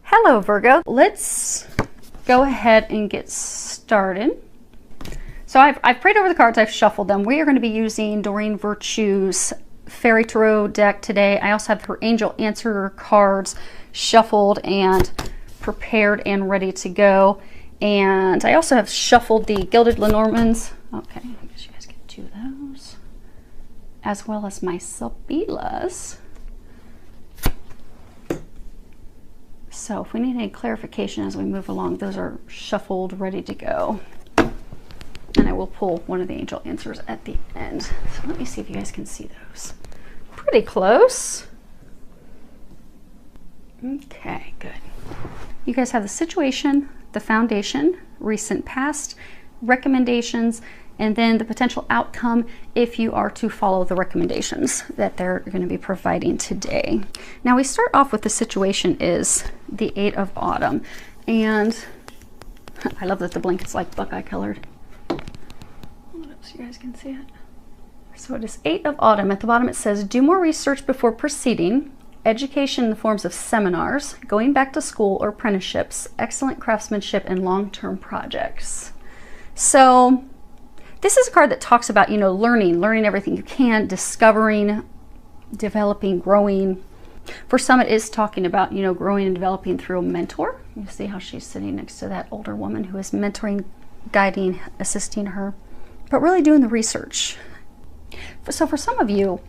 Hello Virgo, let's go ahead and get started. So I've prayed over the cards, I've shuffled them. We are going to be using Doreen Virtue's Fairy Tarot deck today. I also have her Angel Answer cards shuffled and prepared and ready to go. And I also have shuffled the Gilded Lenormands. Okay, I guess you guys get two of those. As well as my Sabilas. So if we need any clarification as we move along, those are shuffled, ready to go. And I will pull one of the Angel Answers at the end. So let me see if you guys can see those. Pretty close. Okay, good. You guys have the situation, the foundation, recent past, recommendations, and then the potential outcome if you are to follow the recommendations that they're going to be providing today. Now we start off with the situation is the 8 of Autumn. And I love that the blanket's like buckeye colored. What else you guys can see it? So it is 8 of Autumn. At the bottom it says, do more research before proceeding. Education in the forms of seminars, going back to school or apprenticeships, excellent craftsmanship, and long-term projects. So this is a card that talks about, you know, learning everything you can, discovering, developing, growing. For some, it is talking about, you know, growing and developing through a mentor. You see how she's sitting next to that older woman who is mentoring, guiding, assisting her, but really doing the research. So for some of you,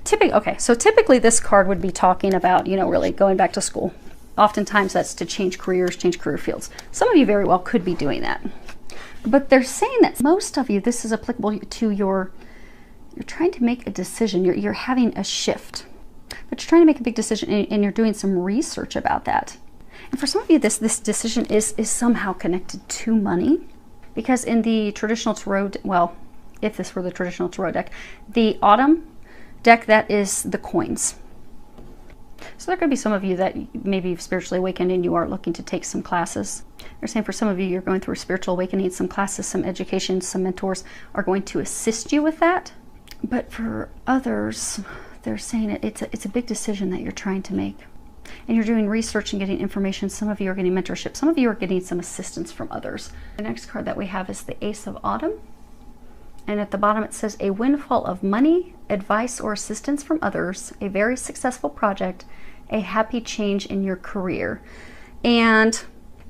typically this card would be talking about, you know, really going back to school. Oftentimes that's to change careers, change career fields. Some of you very well could be doing that. But they're saying that most of you, this is applicable to you're trying to make a decision. You're having a shift, but you're trying to make a big decision and you're doing some research about that. And for some of you, this decision is somehow connected to money, because in the traditional tarot, well, if this were the traditional tarot deck, the Autumn deck, that is the coins. So there could be some of you that maybe you've spiritually awakened and you are looking to take some classes. They're saying for some of you, you're going through a spiritual awakening, some classes, some education, some mentors are going to assist you with that. But for others, they're saying it's a big decision that you're trying to make. And you're doing research and getting information. Some of you are getting mentorship. Some of you are getting some assistance from others. The next card that we have is the Ace of Autumn. And at the bottom it says, a windfall of money, advice, or assistance from others, a very successful project, a happy change in your career. And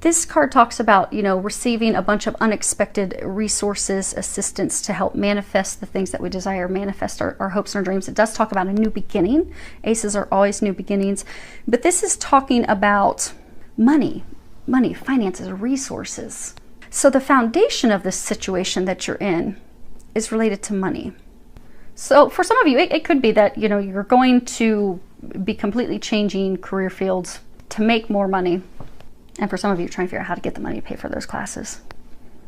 this card talks about, you know, receiving a bunch of unexpected resources, assistance to help manifest the things that we desire, manifest our hopes and our dreams. It does talk about a new beginning. Aces are always new beginnings. But this is talking about money, finances, resources. So the foundation of this situation that you're in is related to money. So for some of you, it could be that, you know, you're going to be completely changing career fields to make more money. And for some of you, you're trying to figure out how to get the money to pay for those classes.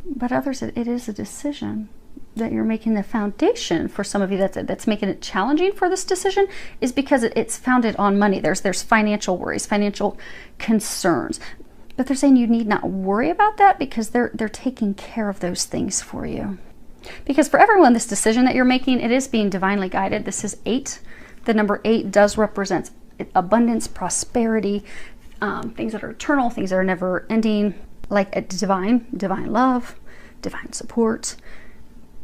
But others, it is a decision that you're making. The foundation for some of you that's making it challenging for this decision is because it's founded on money. There's financial worries, financial concerns. But they're saying you need not worry about that because they're taking care of those things for you. Because for everyone, this decision that you're making, it is being divinely guided. This is 8. The number 8 does represent abundance, prosperity, things that are eternal, things that are never ending, like a divine love, divine support.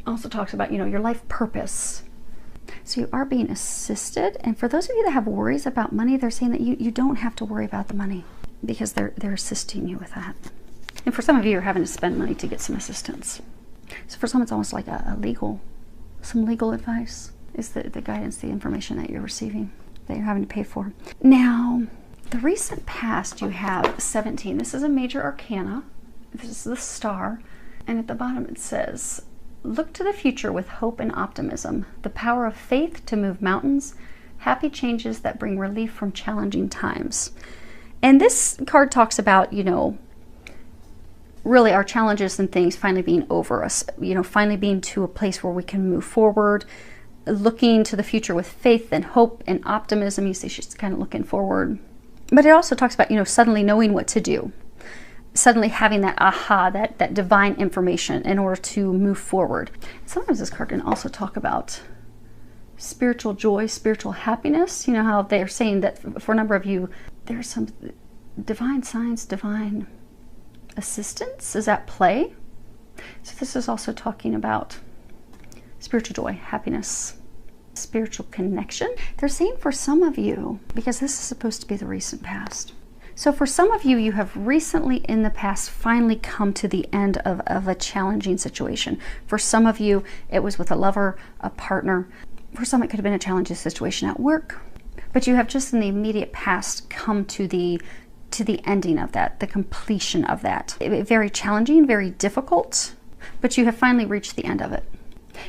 Also talks about, you know, your life purpose. So you are being assisted. And for those of you that have worries about money, they're saying that you don't have to worry about the money because they're assisting you with that. And for some of you, you're having to spend money to get some assistance. So for some, it's almost like some legal advice is the guidance, the information that you're receiving, that you're having to pay for. Now, the recent past, you have 17. This is a major arcana. This is the star. And at the bottom it says, look to the future with hope and optimism, the power of faith to move mountains, happy changes that bring relief from challenging times. And this card talks about, you know, really our challenges and things finally being over us, you know, finally being to a place where we can move forward, looking to the future with faith and hope and optimism. You see she's kind of looking forward. But it also talks about, you know, suddenly knowing what to do, suddenly having that aha, that divine information in order to move forward. Sometimes this card can also talk about spiritual joy, spiritual happiness. You know how they're saying that for a number of you, there's some divine signs, divine assistance is at play. So this is also talking about spiritual joy, happiness, spiritual connection. They're saying for some of you, because this is supposed to be the recent past. So for some of you, you have recently in the past finally come to the end of a challenging situation. For some of you, it was with a lover, a partner. For some, it could have been a challenging situation at work. But you have just in the immediate past come to the ending of that, the completion of that. Very challenging, very difficult, but you have finally reached the end of it.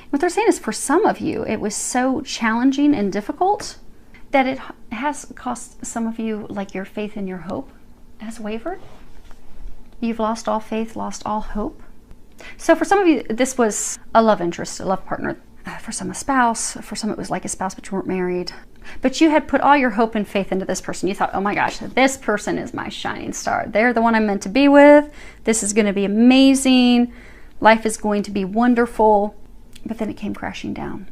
What they're saying is for some of you, it was so challenging and difficult that it has cost some of you, like your faith and your hope has wavered. You've lost all faith, lost all hope. So for some of you, this was a love interest, a love partner. For some, a spouse. For some, it was like a spouse, but you weren't married. But you had put all your hope and faith into this person. You thought, oh my gosh, this person is my shining star. They're the one I'm meant to be with. This is going to be amazing. Life is going to be wonderful. But then it came crashing down.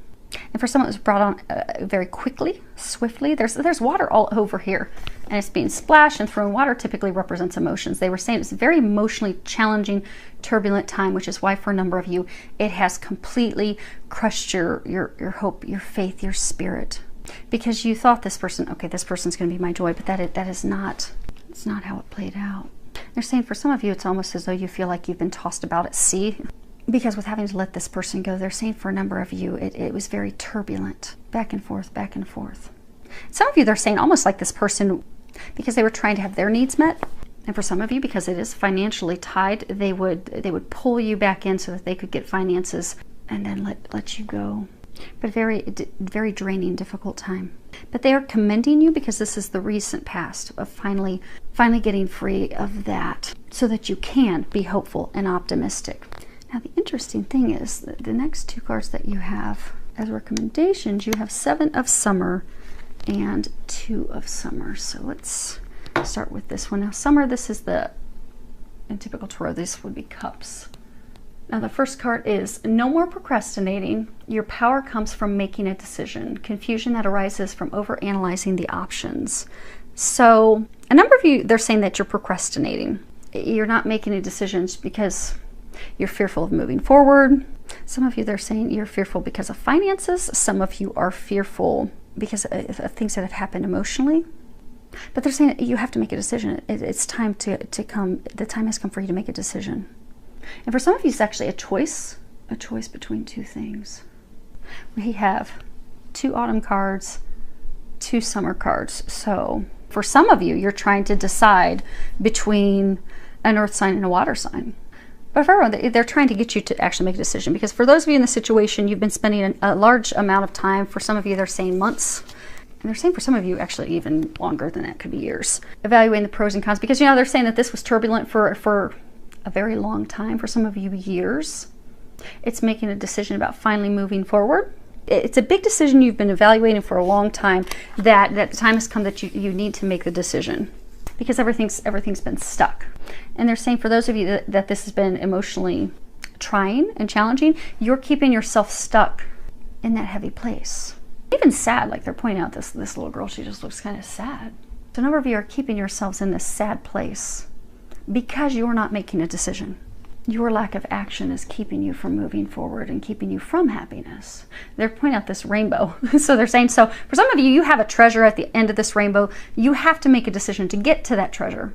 And for some, it was brought on very quickly, swiftly. There's water all over here, and it's being splashed and thrown. Water typically represents emotions. They were saying it's a very emotionally challenging, turbulent time, which is why for a number of you, it has completely crushed your hope, your faith, your spirit. Because you thought this person, okay, this person's going to be my joy, but that is not, it's not how it played out. They're saying for some of you, it's almost as though you feel like you've been tossed about at sea. Because with having to let this person go, they're saying for a number of you, it was very turbulent, back and forth, back and forth. Some of you, they're saying almost like this person, because they were trying to have their needs met. And for some of you, because it is financially tied, they would pull you back in so that they could get finances and then let you go. But very draining, difficult time. But they are commending you because this is the recent past of finally getting free of that so that you can be hopeful and optimistic. Now, the interesting thing is that the next two cards that you have as recommendations, you have 7 of Summer and 2 of Summer. So let's start with this one. Now, Summer, this is in typical tarot, this would be Cups. Now, the first card is no more procrastinating. Your power comes from making a decision. Confusion that arises from overanalyzing the options. So a number of you, they're saying that you're procrastinating. You're not making any decisions because you're fearful of moving forward. Some of you, they're saying you're fearful because of finances. Some of you are fearful because of things that have happened emotionally. But they're saying you have to make a decision. It's time to come. The time has come for you to make a decision. And for some of you, it's actually a choice between two things. We have 2 autumn cards, 2 summer cards. So for some of you, you're trying to decide between an earth sign and a water sign. But for everyone, they're trying to get you to actually make a decision. Because for those of you in the situation, you've been spending a large amount of time. For some of you, they're saying months. And they're saying for some of you, actually even longer than that, could be years. Evaluating the pros and cons. Because, they're saying that this was turbulent for a very long time. For some of you, years. It's making a decision about finally moving forward. It's a big decision you've been evaluating for a long time. That the time has come that you need to make the decision. Because everything's been stuck. And they're saying for those of you that this has been emotionally trying and challenging, you're keeping yourself stuck in that heavy place. Even sad, like they're pointing out this little girl, she just looks kind of sad. So a number of you are keeping yourselves in this sad place because you're not making a decision. Your lack of action is keeping you from moving forward and keeping you from happiness. They're pointing out this rainbow. So they're saying, so for some of you, you have a treasure at the end of this rainbow. You have to make a decision to get to that treasure.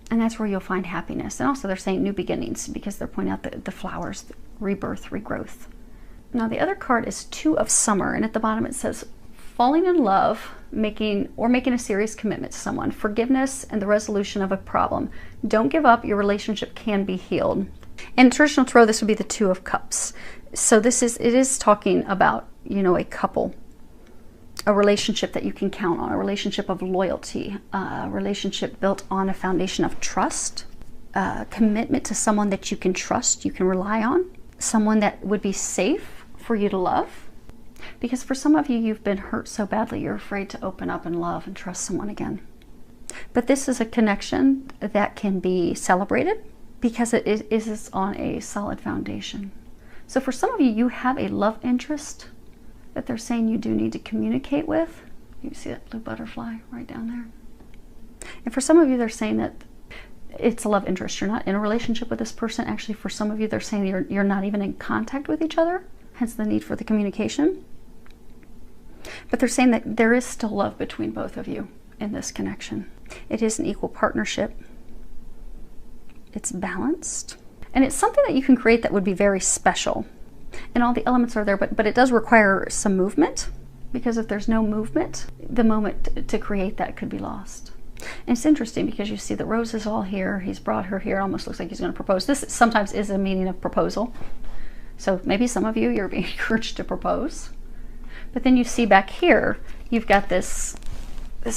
And that's where you'll find happiness. And also they're saying new beginnings because they're pointing out the flowers, the rebirth, regrowth. Now the other card is 2 of Summer. And at the bottom it says, falling in love, making a serious commitment to someone, forgiveness and the resolution of a problem. Don't give up. Your relationship can be healed. In traditional tarot, this would be the 2 of Cups. So it is talking about, a couple, a relationship that you can count on, a relationship of loyalty, a relationship built on a foundation of trust, commitment to someone that you can trust, you can rely on, someone that would be safe for you to love. Because for some of you, you've been hurt so badly, you're afraid to open up and love and trust someone again. But this is a connection that can be celebrated, because it is on a solid foundation. So for some of you, you have a love interest that they're saying you do need to communicate with. You see that blue butterfly right down there? And for some of you, they're saying that it's a love interest. You're not in a relationship with this person. Actually, for some of you, they're saying you're not even in contact with each other, hence the need for the communication. But they're saying that there is still love between both of you in this connection. It is an equal partnership. It's balanced. And it's something that you can create that would be very special. And all the elements are there, but it does require some movement, because if there's no movement, the moment to create that could be lost. And it's interesting because you see the rose is all here. He's brought her here. Almost looks like he's going to propose. This sometimes is a meaning of proposal. So maybe some of you, you're being encouraged to propose. But then you see back here, you've got this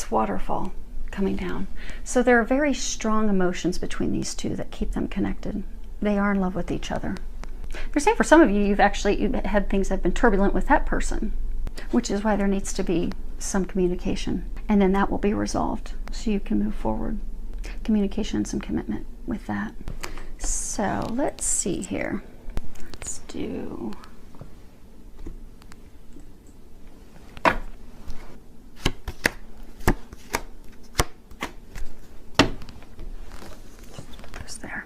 waterfall coming down. So there are very strong emotions between these two that keep them connected. They are in love with each other. They're saying for some of you, you've had things that have been turbulent with that person, which is why there needs to be some communication. And then that will be resolved so you can move forward. Communication and some commitment with that. So let's see here. Let's do... there.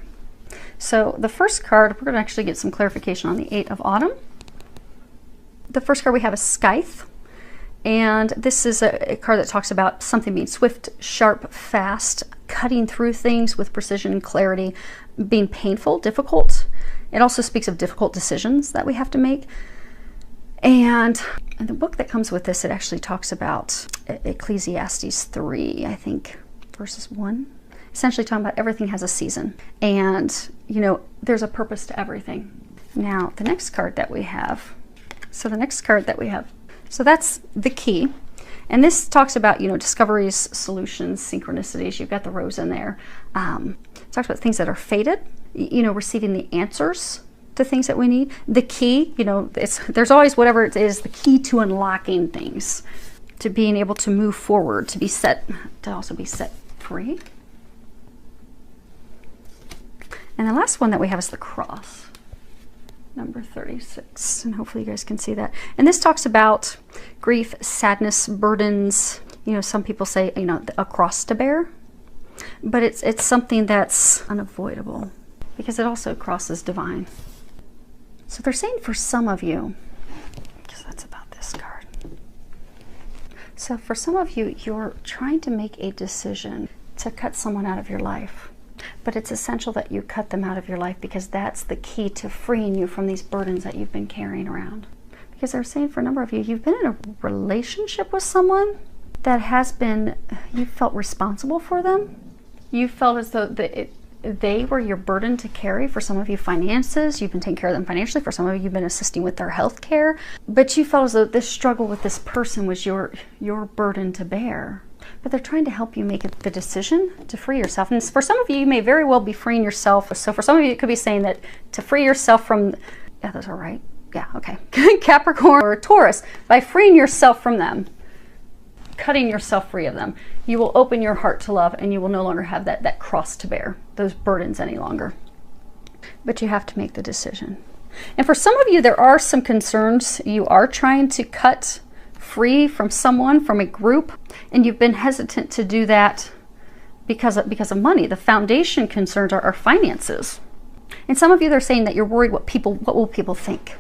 So the first card, we're going to actually get some clarification on the Eight of Autumn. The first card we have is Scythe. And this is a card that talks about something being swift, sharp, fast, cutting through things with precision and clarity, being painful, difficult. It also speaks of difficult decisions that we have to make. And in the book that comes with this, it actually talks about Ecclesiastes 3, I think, verses 1. Essentially talking about everything has a season. And, you know, there's a purpose to everything. Now, the next card that we have, so that's the key. And this talks about, you know, discoveries, solutions, synchronicities. You've got the rose in there. It talks about things that are fated, you know, receiving the answers to things that we need. The key, you know, there's always whatever it is, the key to unlocking things, to being able to move forward, to also be set free. And the last one that we have is the cross, number 36. And hopefully you guys can see that. And this talks about grief, sadness, burdens. You know, some people say, you know, a cross to bear. But it's something that's unavoidable because it also crosses divine. So they're saying for some of you, because that's about this card. So for some of you, you're trying to make a decision to cut someone out of your life. But it's essential that you cut them out of your life because that's the key to freeing you from these burdens that you've been carrying around. Because they're saying for a number of you, you've been in a relationship with someone that has been, you felt responsible for them. You felt as though they were your burden to carry. For some of you, finances, you've been taking care of them financially. For some of you, you've been assisting with their health care. But you felt as though this struggle with this person was your burden to bear. But they're trying to help you make the decision to free yourself. And for some of you, you may very well be freeing yourself. So for some of you, it could be saying that to free yourself from, yeah, those are right. Yeah, okay. Capricorn or Taurus, by freeing yourself from them, cutting yourself free of them, you will open your heart to love and you will no longer have that cross to bear, those burdens any longer. But you have to make the decision. And for some of you, there are some concerns. You are trying to cut free from someone, from a group, and you've been hesitant to do that because of money. The foundation concerns are finances. And some of you, they're saying that you're worried what will people think.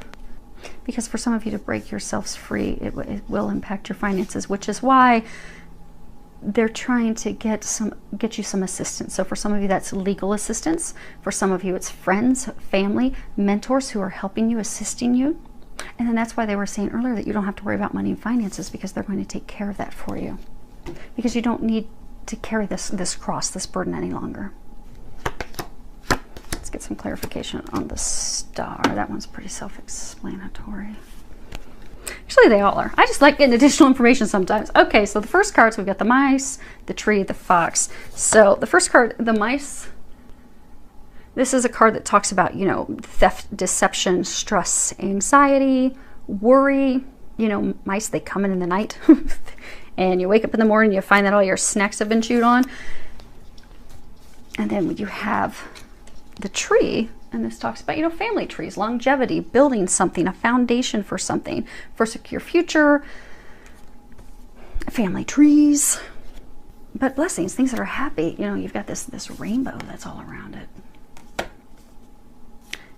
Because for some of you to break yourselves free, it will impact your finances, which is why they're trying to get you some assistance. So for some of you, that's legal assistance. For some of you, it's friends, family, mentors who are helping you, assisting you. And then that's why they were saying earlier that you don't have to worry about money and finances because they're going to take care of that for you. Because you don't need to carry this cross, this burden any longer. Let's get some clarification on the star. That one's pretty self-explanatory. Actually, they all are. I just like getting additional information sometimes. Okay, so the first cards, we've got the mice, the tree, the fox. So the first card, the mice, this is a card that talks about, you know, theft, deception, stress, anxiety, worry. You know, mice, they come in the night. And you wake up in the morning, you find that all your snacks have been chewed on. And then you have the tree, and this talks about, you know, family trees, longevity, building something, a foundation for something, for a secure future, family trees. But blessings, things that are happy. You know, you've got this rainbow that's all around it.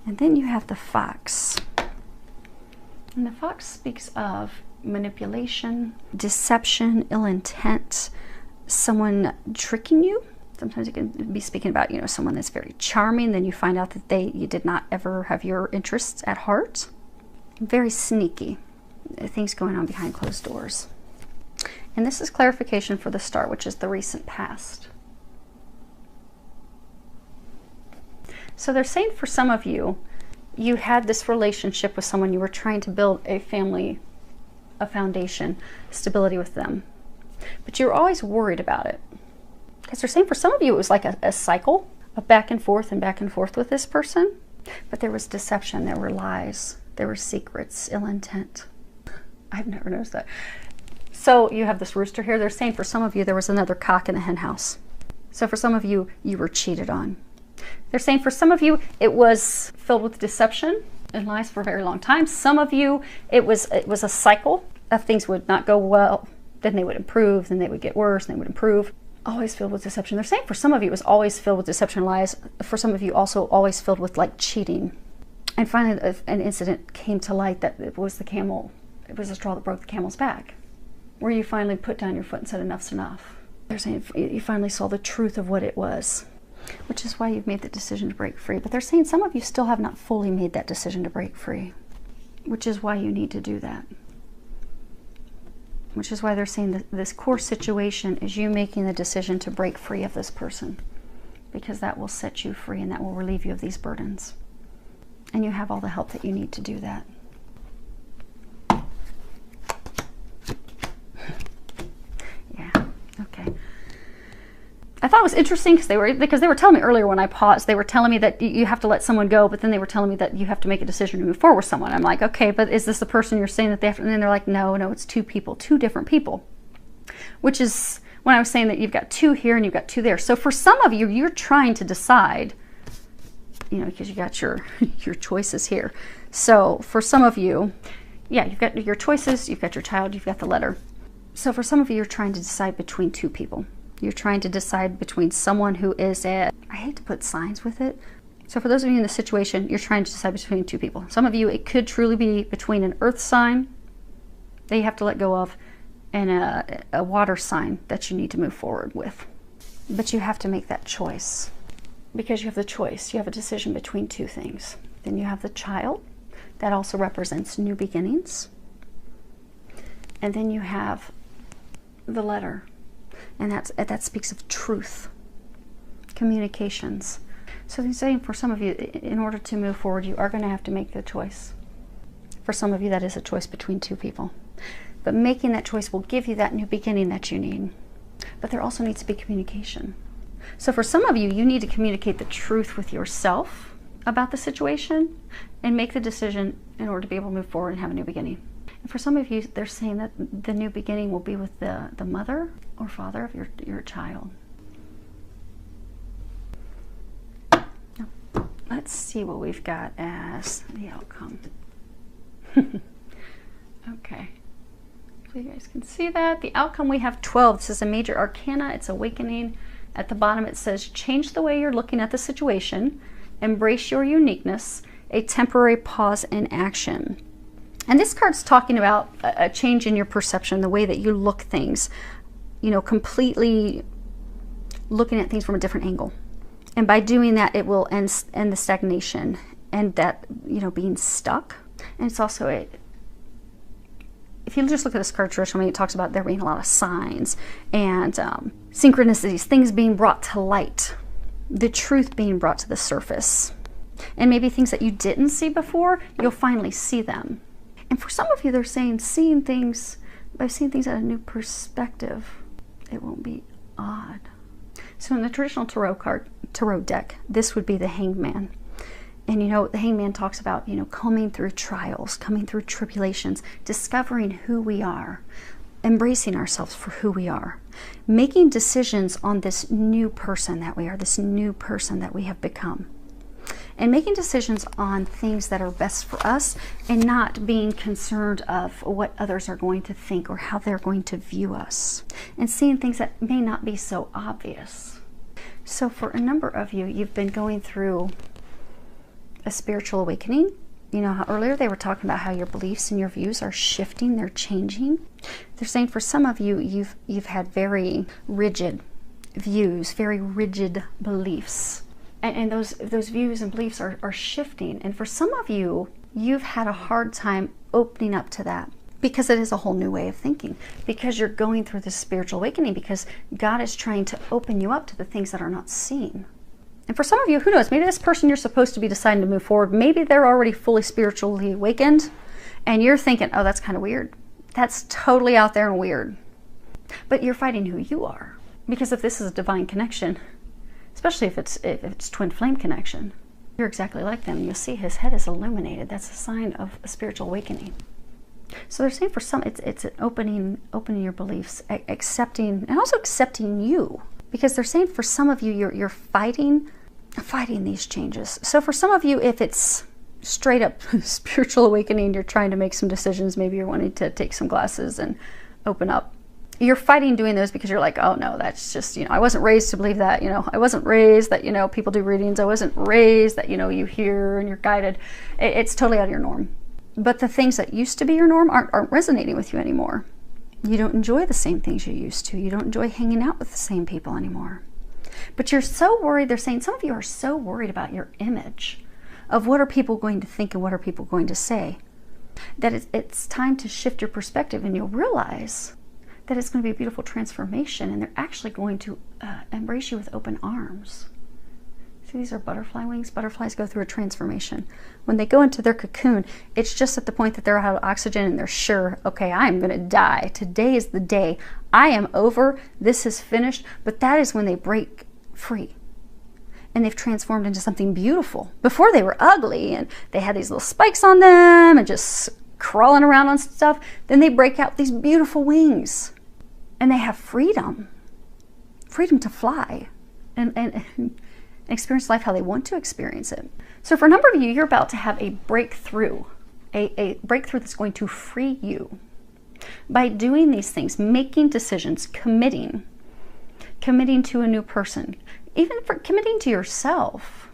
And then you have the fox. And the fox speaks of manipulation, deception, ill intent, someone tricking you. Sometimes it can be speaking about, you know, someone that's very charming, then you find out that you did not ever have your interests at heart. Very sneaky. Things going on behind closed doors. And this is clarification for the star, which is the recent past. So they're saying for some of you, you had this relationship with someone, you were trying to build a family, a foundation, stability with them. But you were always worried about it. Because they're saying for some of you, it was like a cycle of back and forth with this person. But there was deception, there were lies, there were secrets, ill intent. I've never noticed that. So you have this rooster here. They're saying for some of you, there was another cock in the hen house. So for some of you, you were cheated on. They're saying for some of you, it was filled with deception and lies for a very long time. Some of you, it was a cycle of things would not go well, then they would improve, then they would get worse, and they would improve. Always filled with deception. They're saying for some of you, it was always filled with deception and lies. For some of you, also always filled with like cheating. And finally, an incident came to light that it was the camel. It was the straw that broke the camel's back, where you finally put down your foot and said enough's enough. They're saying you finally saw the truth of what it was, which is why you've made the decision to break free. But they're saying some of you still have not fully made that decision to break free, which is why you need to do that. Which is why they're saying that this core situation is you making the decision to break free of this person, because that will set you free and that will relieve you of these burdens. And you have all the help that you need to do that. Yeah, okay. I thought it was interesting because they were telling me earlier when I paused, they were telling me that you have to let someone go, but then they were telling me that you have to make a decision to move forward with someone. I'm like, okay, but is this the person you're saying that they have to? And then they're like, no, it's two people, two different people. Which is when I was saying that you've got two here and you've got two there. So for some of you, you're trying to decide, you know, because you got your choices here. So for some of you, yeah, you've got your choices, you've got your child, you've got the letter. So for some of you, you're trying to decide between two people. You're trying to decide between someone who is I hate to put signs with it. So for those of you in the situation, you're trying to decide between two people. Some of you, it could truly be between an earth sign that you have to let go of and a water sign that you need to move forward with. But you have to make that choice because you have the choice. You have a decision between two things. Then you have the child. That also represents new beginnings. And then you have the letter. And that speaks of truth, communications. So they're saying for some of you, in order to move forward, you are going to have to make the choice. For some of you, that is a choice between two people. But making that choice will give you that new beginning that you need. But there also needs to be communication. So for some of you, you need to communicate the truth with yourself about the situation and make the decision in order to be able to move forward and have a new beginning. And for some of you, they're saying that the new beginning will be with the mother or father of your child. Now, let's see what we've got as the outcome. Okay. So you guys can see that. The outcome, we have 12. This is a major arcana. It's awakening. At the bottom, it says, change the way you're looking at the situation. Embrace your uniqueness. A temporary pause in action. And this card's talking about a change in your perception, the way that you look things, you know, completely looking at things from a different angle. And by doing that, it will end the stagnation and that, you know, being stuck. And it's also if you just look at this card traditionally, it talks about there being a lot of signs and synchronicities, things being brought to light, the truth being brought to the surface. And maybe things that you didn't see before, you'll finally see them. And for some of you, they're saying seeing things, by seeing things at a new perspective, it won't be odd. So in the traditional tarot deck, this would be the Hanged Man. And you know, the Hanged Man talks about, you know, coming through trials, coming through tribulations, discovering who we are, embracing ourselves for who we are, making decisions on this new person that we are, this new person that we have become. and making decisions on things that are best for us, and not being concerned of what others are going to think or how they're going to view us, and seeing things that may not be so obvious. So for a number of you, you've been going through a spiritual awakening. You know how earlier they were talking about how your beliefs and your views are shifting, they're changing. They're saying for some of you, you've had very rigid views, very rigid beliefs. And those views and beliefs are shifting. And for some of you, you've had a hard time opening up to that, because it is a whole new way of thinking, because you're going through this spiritual awakening, because God is trying to open you up to the things that are not seen. And for some of you, who knows, maybe this person you're supposed to be deciding to move forward, maybe they're already fully spiritually awakened, and you're thinking, oh, that's kind of weird. That's totally out there and weird. But you're fighting who you are. Because if this is a divine connection, especially if it's twin flame connection, you're exactly like them. You'll see his head is illuminated. That's a sign of a spiritual awakening. So they're saying for some, it's an opening your beliefs, accepting, and also accepting you. Because they're saying for some of you, you're fighting these changes. So for some of you, if it's straight up spiritual awakening, you're trying to make some decisions, maybe you're wanting to take some classes and open up. You're fighting doing those because you're like, oh no, that's just, I wasn't raised to believe that, I wasn't raised that, people do readings. I wasn't raised that, you hear and you're guided. It's totally out of your norm. But the things that used to be your norm aren't resonating with you anymore. You don't enjoy the same things you used to. You don't enjoy hanging out with the same people anymore. But you're so worried, they're saying some of you are so worried about your image, of what are people going to think and what are people going to say, that it's time to shift your perspective, and you'll realize that it's going to be a beautiful transformation, and they're actually going to embrace you with open arms. See, these are butterfly wings. Butterflies go through a transformation. When they go into their cocoon, it's just at the point that they're out of oxygen and they're sure, okay, I am going to die. Today is the day. I am over. This is finished. But that is when they break free. And they've transformed into something beautiful. Before they were ugly and they had these little spikes on them and just crawling around on stuff. Then they break out these beautiful wings. And they have freedom. Freedom to fly. And experience life how they want to experience it. So for a number of you, you're about to have a breakthrough. A breakthrough that's going to free you. By doing these things, making decisions, committing to a new person, even for committing to yourself,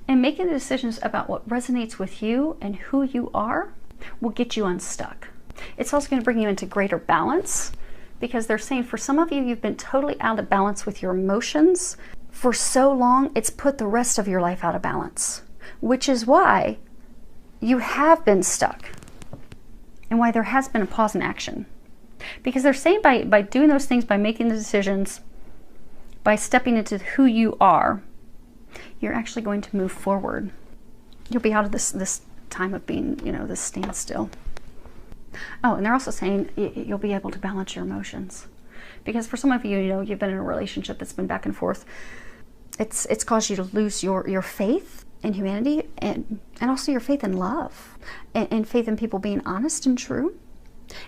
and making the decisions about what resonates with you and who you are, will get you unstuck. It's also going to bring you into greater balance, because they're saying for some of you, you've been totally out of balance with your emotions for so long, it's put the rest of your life out of balance, which is why you have been stuck and why there has been a pause in action. Because they're saying by doing those things, by making the decisions, by stepping into who you are, you're actually going to move forward. You'll be out of this time of being, this standstill. Oh, and they're also saying you'll be able to balance your emotions. Because for some of you, you've been in a relationship that's been back and forth. It's caused you to lose your faith in humanity, and also your faith in love, and faith in people being honest and true.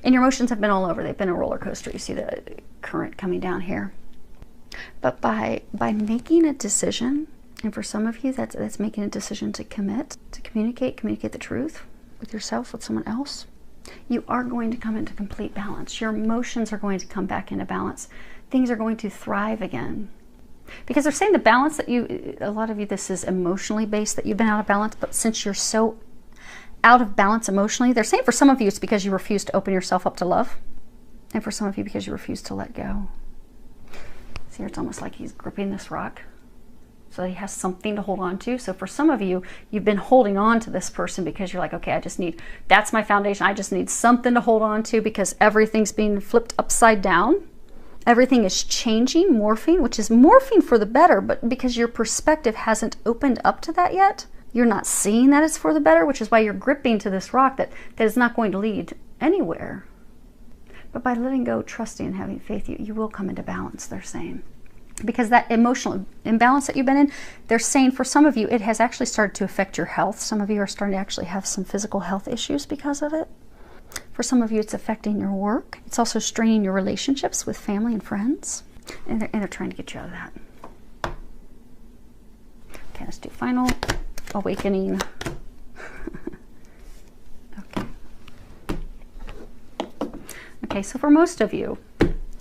And your emotions have been all over. They've been a roller coaster. You see the current coming down here. But by making a decision, and for some of you, that's making a decision to commit, to communicate the truth with yourself, with someone else, you are going to come into complete balance. Your emotions are going to come back into balance. Things are going to thrive again. Because they're saying the balance that a lot of you, this is emotionally based, that you've been out of balance, but since you're so out of balance emotionally, they're saying for some of you it's because you refuse to open yourself up to love. And for some of you, because you refuse to let go. See, it's almost like he's gripping this rock so that he has something to hold on to. So for some of you, you've been holding on to this person because you're like, okay, that's my foundation. I just need something to hold on to because everything's being flipped upside down. Everything is changing, morphing, which is morphing for the better, but because your perspective hasn't opened up to that yet, you're not seeing that it's for the better, which is why you're gripping to this rock that is not going to lead anywhere. But by letting go, trusting, and having faith, you will come into balance, they're saying. Because that emotional imbalance that you've been in, they're saying for some of you, it has actually started to affect your health. Some of you are starting to actually have some physical health issues because of it. For some of you, it's affecting your work. It's also straining your relationships with family and friends. And they're trying to get you out of that. Okay, let's do final awakening. Okay. Okay, so for most of you,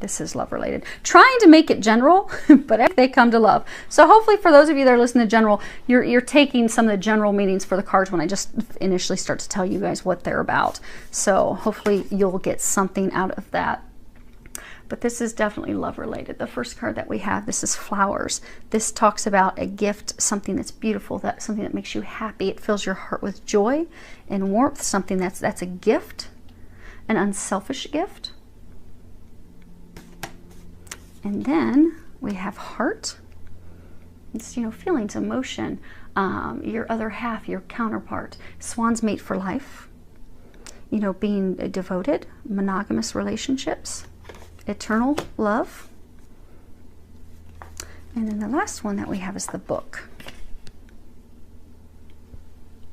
this is love related. Trying to make it general, but they come to love. So hopefully for those of you that are listening to general, you're taking some of the general meanings for the cards when I just initially start to tell you guys what they're about. So hopefully you'll get something out of that. But this is definitely love related. The first card that we have, this is flowers. This talks about a gift, something that's beautiful, something that makes you happy. It fills your heart with joy and warmth, something that's a gift, an unselfish gift. And then we have heart. It's, you know, feelings, emotion, your other half, your counterpart. Swan's mate for life. You know, being devoted, monogamous relationships, eternal love. And then the last one that we have is the book.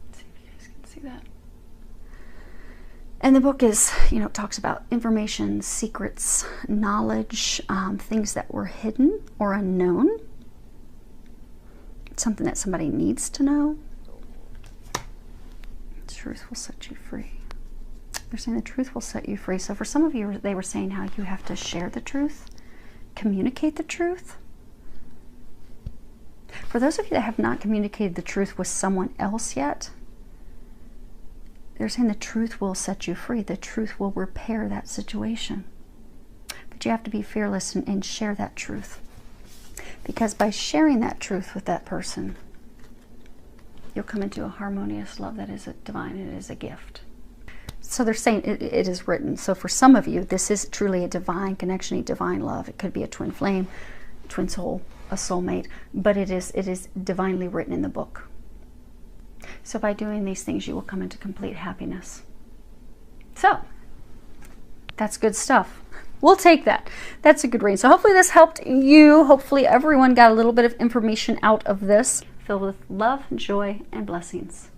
Let's see if you guys can see that. And the book is, you know, talks about information, secrets, knowledge, things that were hidden or unknown. Something that somebody needs to know. Truth will set you free. They're saying the truth will set you free. So for some of you, they were saying how you have to share the truth, communicate the truth. For those of you that have not communicated the truth with someone else yet, they're saying the truth will set you free. The truth will repair that situation. But you have to be fearless and share that truth. Because by sharing that truth with that person, you'll come into a harmonious love that is divine. It is a gift. So they're saying it is written. So for some of you, this is truly a divine connection, a divine love. It could be a twin flame, twin soul, a soulmate, but it is divinely written in the book. So by doing these things, you will come into complete happiness. So that's good stuff. We'll take that. That's a good reading. So hopefully this helped you. Hopefully everyone got a little bit of information out of this, filled with love, joy, and blessings.